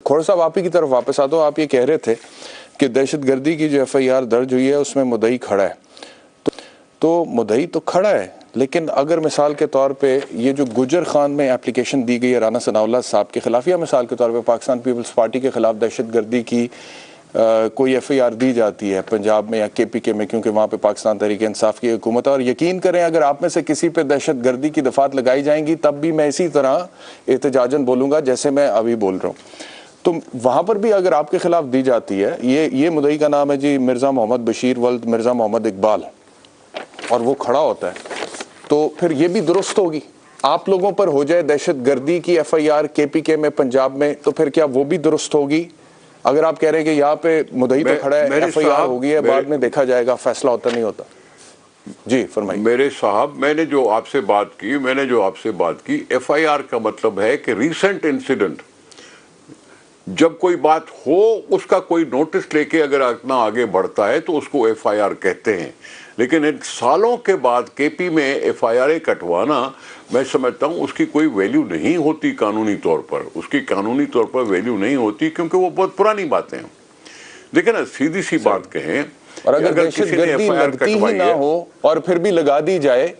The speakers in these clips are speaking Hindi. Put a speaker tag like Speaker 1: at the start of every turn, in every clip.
Speaker 1: खोड़ साहब आप ही की तरफ वापस आता हूँ। आप ये कह रहे थे कि दहशतगर्दी की जो FIR दर्ज हुई है उसमें मुद्दई खड़ा है, तो मुद्दई तो खड़ा है, लेकिन अगर मिसाल के तौर पे ये जो गुजर खान में एप्लीकेशन दी गई है राना सनाउल्लाह साहब के खिलाफ, या मिसाल के तौर पे पाकिस्तान पीपल्स पार्टी के खिलाफ दहशतगर्दी की कोई FIR दी जाती है पंजाब में या KPK में, क्योंकि वहाँ पे पाकिस्तान तहरीक इंसाफ की हुकूमत है, और यकीन करें अगर आप में से किसी पे दहशतगर्दी की दफात लगाई जाएंगी तब भी मैं इसी तरह एहतजाजन बोलूँगा जैसे मैं अभी बोल रहा हूँ। तो वहाँ पर भी अगर आपके खिलाफ दी जाती है, ये मुद्दई का नाम है जी मिर्ज़ा मोहम्मद बशीर वल्द मिर्ज़ा मोहम्मद इकबाल, और वो खड़ा होता है, तो फिर ये भी दुरुस्त होगी। आप लोगों पर हो जाए दहशतगर्दी की FIR KPK में पंजाब में, तो फिर क्या वो भी दुरुस्त होगी? अगर आप कह रहे हैं कि यहाँ पे मुद्दई तो खड़ा है, FIR हो गई है, बाद में देखा जाएगा, फैसला होता नहीं होता। जी फरमाइए।
Speaker 2: मेरे साहब, मैंने जो आपसे बात की FIR का मतलब है कि रीसेंट इंसिडेंट, जब कोई बात हो उसका कोई नोटिस लेके अगर इतना आगे बढ़ता है तो उसको FIR कहते हैं। लेकिन इन सालों के बाद KP में FIR कटवाना, मैं समझता हूँ उसकी कोई वैल्यू नहीं होती कानूनी तौर पर, उसकी कानूनी तौर पर वैल्यू नहीं होती, क्योंकि वो बहुत पुरानी बातें हैं। देखिए ना, सीधी सी बात कहें,
Speaker 1: और अगर किसी ने FIR कटवाई ना हो और फिर भी लगा दी जाए,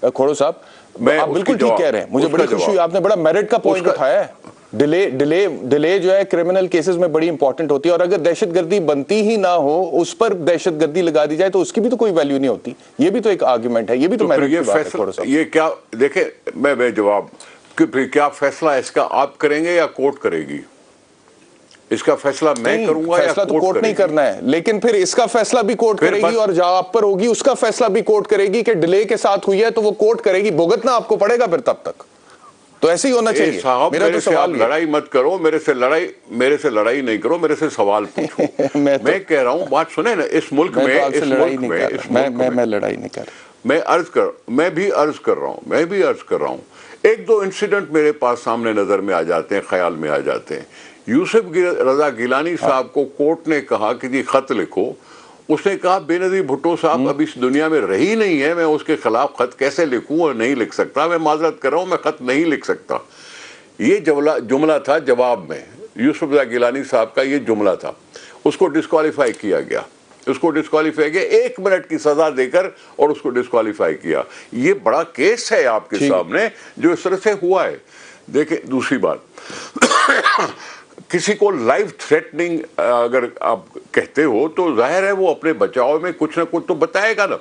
Speaker 1: खोड़ो साहब आप बिल्कुल ठीक कह रहे हैं, मुझे बड़ी खुशी हुई, आपने बड़ा मेरिट का पॉइंट उठाया है। डिले जो है क्रिमिनल केसेस में बड़ी इंपॉर्टेंट होती है, और अगर दहशतगर्दी बनती ही ना हो उस पर दहशतगर्दी लगा दी जाए तो उसकी भी तो कोई वैल्यू नहीं होती। ये भी तो एक आर्गुमेंट है, ये भी तो मेरिट की बात है।
Speaker 2: ये क्या, देखे मैं जवाब कि क्या फैसला इसका आप करेंगे या कोर्ट करेगी? इसका फैसला मैं करूंगा या
Speaker 1: फैसला तो कोर्ट नहीं करना है, लेकिन फिर इसका फैसला भी कोर्ट करेगी, और जहां आप पर होगी उसका फैसला भी कोर्ट करेगी कि डिले के साथ हुई है तो वो कोर्ट करेगी, भुगतना आपको पड़ेगा फिर तब तक। तो ऐसे ही होना चाहिए।
Speaker 2: साहब, मेरे से आप लड़ाई मत करो, मेरे से लड़ाई नहीं करो, मेरे से सवाल पूछो। मैं कह रहा हूँ, बात सुने ना, इस मुल्क में
Speaker 1: मैं लड़ाई नहीं कर,
Speaker 2: मैं भी अर्ज कर रहा हूँ। एक दो इंसिडेंट मेरे पास सामने नजर में आ जाते हैं, ख्याल में आ जाते हैं। यूसुफ रजा गिलानी साहब को कोर्ट ने कहा कि जी खत लिखो, उसने कहा बेनजीर भुट्टो साहब अब इस दुनिया में रही नहीं है, मैं उसके खिलाफ खत कैसे लिखूं और नहीं लिख सकता, मैं माजरत कर रहा हूं, मैं खत नहीं लिख सकता। ये जुमला था जवाब में, यूसुफ रजा गिलानी साहब का ये जुमला था। उसको डिस्क्वालीफाई किया गया, 1 मिनट की सजा देकर, और उसको डिस्क्वालीफाई किया। ये बड़ा केस है आपके सामने जो इस तरह से हुआ है। देखिए दूसरी बात, किसी को लाइफ थ्रेटनिंग अगर आप कहते हो तो जाहिर है वो अपने बचाव में कुछ ना कुछ तो बताएगा ना।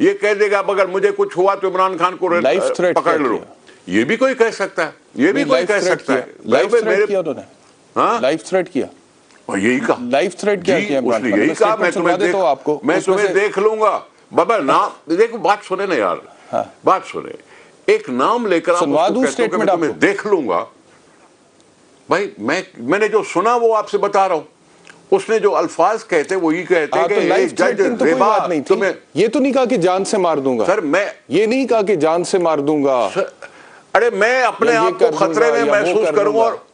Speaker 2: ये कह देगा अगर मुझे कुछ हुआ तो इमरान खान को पकड़ लो, ये भी कोई कह सकता है, ये भी कोई कह सकता है।
Speaker 1: लाइफ थ्रेट किया उन्होंने, हाँ लाइफ थ्रेट किया,
Speaker 2: यही कहा,
Speaker 1: लाइफ थ्रेट किया
Speaker 2: उसने, यही कहा मैं तुम्हें देख लूंगा बाबा। नाम देखो, बात सुने ना यार, बात सुने, एक नाम लेकर आप तुम्हें देख लूंगा भाई। मैंने जो सुना वो आपसे बता रहा हूं। उसने जो अल्फाज कहते वो ही कहते कि
Speaker 1: लाइफ थ्रेटिंग तो कोई बात नहीं थी। ये तो नहीं कहा कि जान से मार दूंगा
Speaker 2: सर, मैं
Speaker 1: ये नहीं कहा कि जान से मार दूंगा।
Speaker 2: अरे मैं अपने आप को खतरे में महसूस करूंगा। और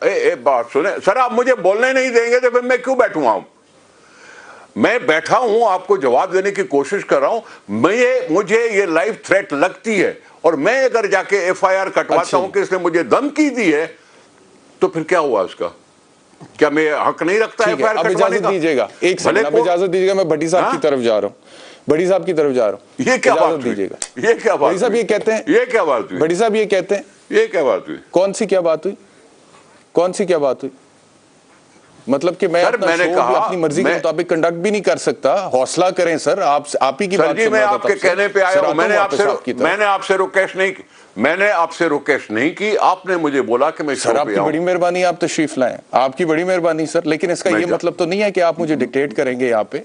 Speaker 2: बात सुने सर, आप मुझे बोलने नहीं देंगे तो फिर मैं क्यों बैठूंगा? मैं बैठा हूं, आपको जवाब देने की कोशिश कर रहा हूं। मुझे ये लाइफ थ्रेट लगती है, और मैं अगर जाके FIR कटवाता हूं कि इसने मुझे धमकी दी है, तो फिर क्या हुआ उसका? क्या मैं हक नहीं रखता है?
Speaker 1: अब इजाजत दीजिएगा, एक सेकंड, अब इजाजत दीजिएगा, मैं भट्टी साहब की तरफ जा रहा हूं, भट्टी साहब की तरफ जा रहा हूं।
Speaker 2: ये क्या बात
Speaker 1: दीजिएगा,
Speaker 2: ये क्या बात?
Speaker 1: भट्टी साहब ये कहते हैं,
Speaker 2: ये क्या बात हुई?
Speaker 1: भट्टी साहब ये कहते हैं,
Speaker 2: ये क्या बात हुई?
Speaker 1: कौन सी क्या बात हुई? कौन सी क्या बात हुई? मतलब कि मैं
Speaker 2: मैंने कहा
Speaker 1: अपनी मर्जी के मुताबिक कंडक्ट भी नहीं कर सकता। हौसला करें सर, आप ही की बात।
Speaker 2: मैं आपके कहने पे आया हूं, मैंने आपसे रिक्वेस्ट नहीं की, आपने मुझे बोला कि मैं
Speaker 1: सर, आपकी बड़ी मेहरबानी, आप तशरीफ लाएं, आपकी बड़ी मेहरबानी सर, लेकिन इसका ये मतलब तो नहीं है कि आप मुझे डिक्टेट करेंगे यहाँ पे।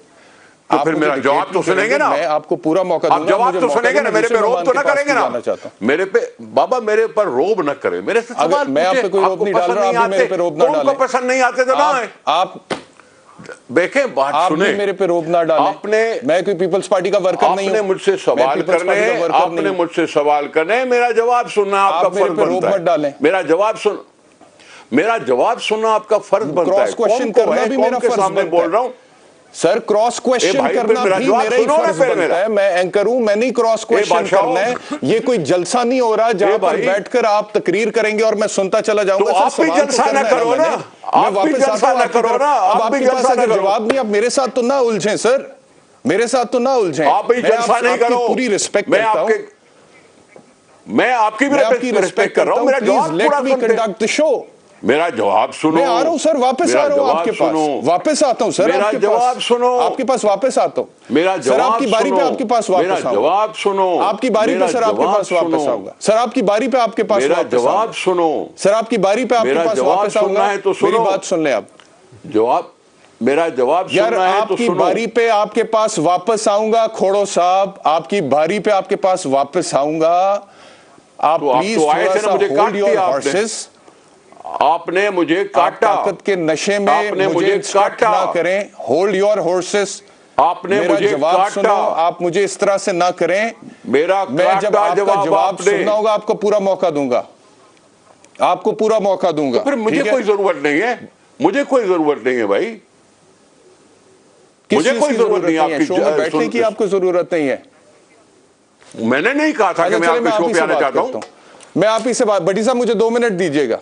Speaker 2: तो फिर मेरा जवाब तो सुनेंगे ना,
Speaker 1: मैं आपको पूरा मौका दूंगा,
Speaker 2: जवाब तो सुनेंगे ना, मेरे पे रोब तो ना करेंगे ना, मेरे पे बाबा, मेरे पर रोब ना करे, मेरे से सवाल
Speaker 1: मैं आप पे कोई रोब नहीं डाल रहा, आप मेरे पे रोब ना डालें,
Speaker 2: उनको पसंद नहीं आते तो ना
Speaker 1: आप
Speaker 2: देखें, बात सुने,
Speaker 1: मेरे पे रोब ना डालें। मैं कोई पीपल्स पार्टी का वर्कर नहीं हूं,
Speaker 2: आपने मुझसे सवाल करने, मेरा जवाब सुनना आपका फर्ज बनता है। मेरा जवाब सुनना आपका फर्ज बनता है।
Speaker 1: क्रॉस क्वेश्चन करना भी मेरा फर्ज
Speaker 2: सामने बोल रहा हूं,
Speaker 1: सर क्रॉस क्वेश्चन करना भी मेरा ही फर्ज बनता है। मैं एंकर हूं, मैं नहीं क्रॉस क्वेश्चन करना है। ये कोई जलसा नहीं हो रहा जहां पर बैठकर आप तकरीर करेंगे और मैं सुनता चला जाऊंगा।
Speaker 2: तो आप भी जलसा ना करो ना, आप भी जलसा ना करो ना,
Speaker 1: अब आपके पास अगर जवाब नहीं, आप मेरे साथ तो ना उलझें सर, मेरे साथ तो ना उलझें।
Speaker 2: आप भी जलसा नहीं करो,
Speaker 1: पूरी रिस्पेक्ट करता हूं,
Speaker 2: मैं आपकी भी रिस्पेक्ट कर रहा हूं। मेरा जवाब
Speaker 1: let me conduct the show.
Speaker 2: मेरा जवाब सुनो।
Speaker 1: मैं आ रहा हूं सर, वापस आ रहा हूं आपके पास, वापस आता हूं सर,
Speaker 2: मेरा जवाब सुनो,
Speaker 1: आपके पास वापस आता हूं।
Speaker 2: मेरा जवाब
Speaker 1: सर आपकी बारी पे आपके पास वापस आऊंगा।
Speaker 2: जवाब सुनो,
Speaker 1: आपकी बारी पे सर आपके पास वापस आऊंगा। सर आपकी बारी पे आपके पास
Speaker 2: मेरा जवाब सुनो।
Speaker 1: सर आपकी बारी पे आपके पास वापस आऊंगा। मेरी बात सुन ले आप।
Speaker 2: जवाब, मेरा जवाब सुनना है तो सुनो।
Speaker 1: आपकी बारी पे आपके पास वापस आऊंगा खोड़ो साहब, आपकी बारी पे आपके पास वापस आऊंगा। आप प्लीज थोड़ा सा होल्ड योर हॉर्सेस।
Speaker 2: आपने मुझे काटा,
Speaker 1: ताकत के नशे में
Speaker 2: आपने मुझे काटा
Speaker 1: ना करें। Hold your horses.
Speaker 2: आपने मुझे
Speaker 1: जवाब
Speaker 2: काटा,
Speaker 1: सुनो, आप मुझे इस तरह से ना करें।
Speaker 2: मेरा
Speaker 1: मैं जब आपका जवाब सुनना होगा आपको पूरा मौका दूंगा, आपको पूरा मौका दूंगा।
Speaker 2: तो फिर मुझे कोई जरूरत नहीं है, मुझे कोई जरूरत नहीं है भाई, मुझे कोई जरूरत नहीं है आपकी
Speaker 1: शो में बैठने की। आपको जरूरत नहीं है।
Speaker 2: मैंने नहीं कहा था कि मैं आपके शो पे आना चाहता हूं।
Speaker 1: मैं आप ही से बात, भट्टी साहब मुझे 2 मिनट दीजिएगा,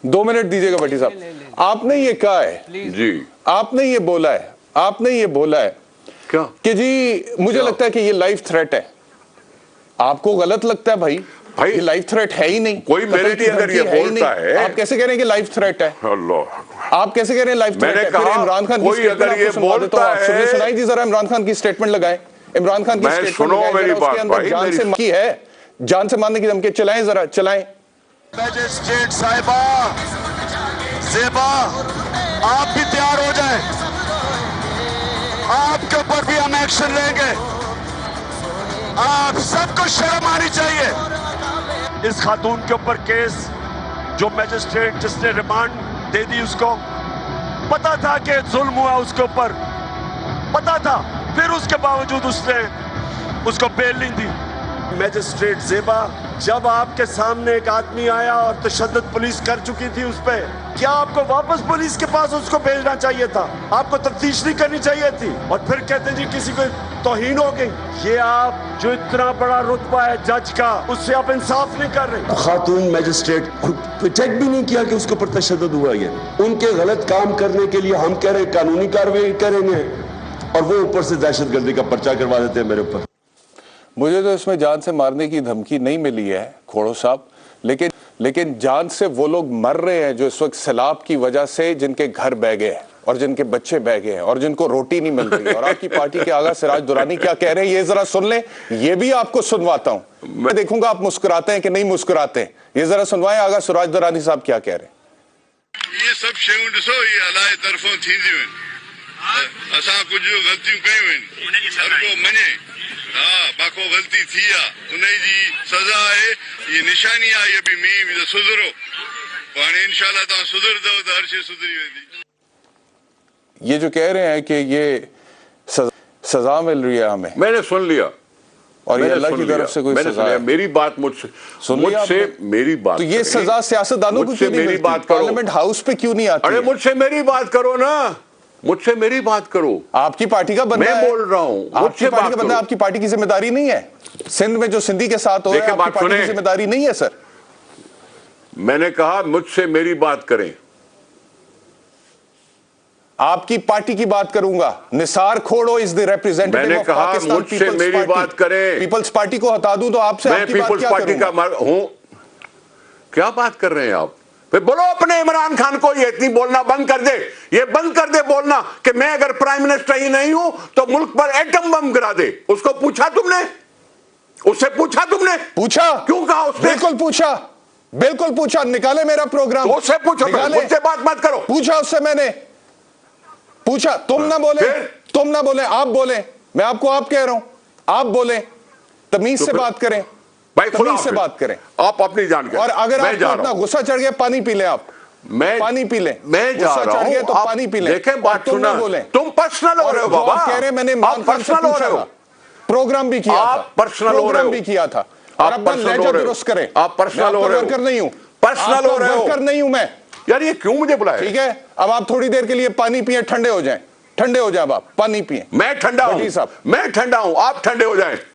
Speaker 1: 2 मिनट दीजिएगा भट्टी साहब। आपने ये कहा है
Speaker 2: जी,
Speaker 1: आपने ये बोला है, आपने ये बोला है
Speaker 2: क्या
Speaker 1: कि जी मुझे लगता है कि ये लाइफ थ्रेट है। आपको गलत लगता है भाई, ये लाइफ थ्रेट है ही नहीं।
Speaker 2: कोई मेरे लिए अगर ये बोलता है,
Speaker 1: आप कैसे कह रहे हैं कि लाइफ थ्रेट है?
Speaker 2: अल्लाह,
Speaker 1: आप कैसे कह रहे हैं लाइफ थ्रेट है? फिर इमरान खान की
Speaker 2: कोई अगर ये बोलता है,
Speaker 1: सुनाई जी जरा इमरान खान की स्टेटमेंट लगाएं। इमरान खान की स्टेटमेंट
Speaker 2: सुनो मेरी बात भाई,
Speaker 1: जान से की है, जान से मारने की धमकी। चलाएं जरा, चलाएं।
Speaker 3: मैजिस्ट्रेट साहिबा, ज़ेबा, आप भी तैयार हो जाएं, आपके ऊपर भी हम एक्शन लेंगे। आप सबको शर्म आनी चाहिए। इस खातून के ऊपर केस जो मैजिस्ट्रेट जिसने रिमांड दे दी, उसको पता था कि जुल्म हुआ उसके ऊपर, पता था, फिर उसके बावजूद उसने उसको बेल नहीं दी। मैजिस्ट्रेट ज़ेबा, जब आपके सामने एक आदमी आया और तशद्दुद पुलिस कर चुकी थी उस पर, क्या आपको वापस पुलिस के पास उसको भेजना चाहिए था? आपको तफ्तीश नहीं करनी चाहिए थी? और फिर कहते जी किसी को तौहीन हो गई। ये आप जो इतना बड़ा रुतबा है जज का, उससे आप इंसाफ नहीं कर रहे।
Speaker 4: खातून मैजिस्ट्रेट खुद चेक भी नहीं किया कि उसके ऊपर तशद्दुद हुआ है। उनके गलत काम करने के लिए हम कह रहे कानूनी कार्रवाई करेंगे और वो ऊपर से दहशतगर्दी का पर्चा करवा देते हैं मेरे ऊपर।
Speaker 1: मुझे तो इसमें जान से मारने की धमकी नहीं मिली है खोड़ो साहब, लेकिन जान से वो लोग मर रहे हैं जो इस वक्त सैलाब की वजह से जिनके घर बह गए हैं और जिनके बच्चे बह गए हैं और जिनको रोटी नहीं मिल रही है। और आपकी पार्टी के आगा सिराज दुरानी क्या कह रहे हैं, ये जरा सुन लें। ये भी आपको सुनवाता हूं, मैं देखूंगा आप मुस्कुराते हैं कि नहीं मुस्कुराते हैं। ये जरा सुनवाएं आगा सिराज दुरानी साहब क्या कह रहे हैं।
Speaker 5: ये सब शयूं ॾिसो, ये अलाए तरफ़ों थींदियूं आहिनि। असां कुझु ग़लतियूं कयूं आहिनि, हर को मञे, हाँ बाको गलती थी आहे, उन जी सज़ा आहे, ये निशानी आहे, ये भी मीं बि सुधरो। हाणे इंशाअल्लाह तव्हां सुधरदव त हर शइ सुधरी वेंदी।
Speaker 1: ये जो कह रहे हैं कि ये सजा मिल रही है हमें,
Speaker 2: मैंने सुन लिया
Speaker 1: और ये अल्लाह की तरफ से कोई सजा है।
Speaker 2: मेरी बात मुझसे मेरी बात,
Speaker 1: तो ये सजा सियासतदानों को क्यों नहीं
Speaker 2: मेरी
Speaker 1: मिलती?
Speaker 2: बात करो,
Speaker 1: पार्लियामेंट हाउस पे क्यों नहीं आती?
Speaker 2: अरे मुझसे मेरी बात करो ना, मुझसे मेरी बात करो।
Speaker 1: आपकी पार्टी का बंदा
Speaker 2: मैं
Speaker 1: है,
Speaker 2: बोल रहा हूं,
Speaker 1: आपकी पार्टी का बंदा, आपकी पार्टी की जिम्मेदारी नहीं है? सिंध में जो सिंधी के साथ हो रहा है, आपकी पार्टी की जिम्मेदारी नहीं है सर?
Speaker 2: मैंने कहा मुझसे मेरी बात करें।
Speaker 1: आपकी पार्टी की बात करूंगा। Nisar Khuhro is the representative of Pakistan.
Speaker 2: मुझसे मेरी बात करें।
Speaker 1: पीपल्स पार्टी को हटा दूं तो आपसे
Speaker 2: मैं पीपल्स पार्टी का हूं। क्या बात कर रहे हैं आप? फिर बोलो अपने इमरान खान को ये इतनी बोलना बंद कर दे, ये बंद कर दे बोलना कि मैं अगर प्राइम मिनिस्टर ही नहीं हूं तो मुल्क पर एटम बम गिरा दे। उसको पूछा तुमने? उससे पूछा तुमने?
Speaker 1: पूछा?
Speaker 2: क्यों कहा उसने?
Speaker 1: बिल्कुल पूछा, बिल्कुल पूछा। निकाले मेरा प्रोग्राम।
Speaker 2: तो उससे पूछो, मुझसे बात मत करो।
Speaker 1: पूछा उससे, मैंने पूछा। तुम ना बोले, तुम ना बोले, आप बोले। मैं आपको आप कह रहा हूं, आप बोले। तमीज से बात करें भाई, तमीज से बात करें।
Speaker 2: आप अपनी जान के।
Speaker 1: और अगर आपको इतना गुस्सा चढ़ गया, पानी पी लें आप।
Speaker 2: मैं
Speaker 1: पानी पी लें।
Speaker 2: मैं जा रहा हूं
Speaker 1: तो पानी पी लें।
Speaker 2: देखें बात सुना,
Speaker 1: तुम
Speaker 2: पर्सनल हो रहे हो बाबा।
Speaker 1: कह रहे मैंने
Speaker 2: पर्सनल हो रहे हो।
Speaker 1: प्रोग्राम भी किया था,
Speaker 2: पर्सनल हो रहे हो,
Speaker 1: भी किया था। और अपना लहजा दुरुस्त करें।
Speaker 2: आप पर्सनल हो रहे हो।
Speaker 1: वर्कर नहीं हूं,
Speaker 2: पर्सनल हो रहे हो।
Speaker 1: वर्कर नहीं हूं मैं।
Speaker 2: यार ये क्यों मुझे बुलाया?
Speaker 1: ठीक है, अब आप थोड़ी देर के लिए पानी पिए, ठंडे हो जाएं। ठंडे हो जाए आप, पानी पिए।
Speaker 2: मैं ठंडा
Speaker 1: भट्टी साहब।
Speaker 2: हूं, मैं ठंडा हूं, आप ठंडे हो जाएं।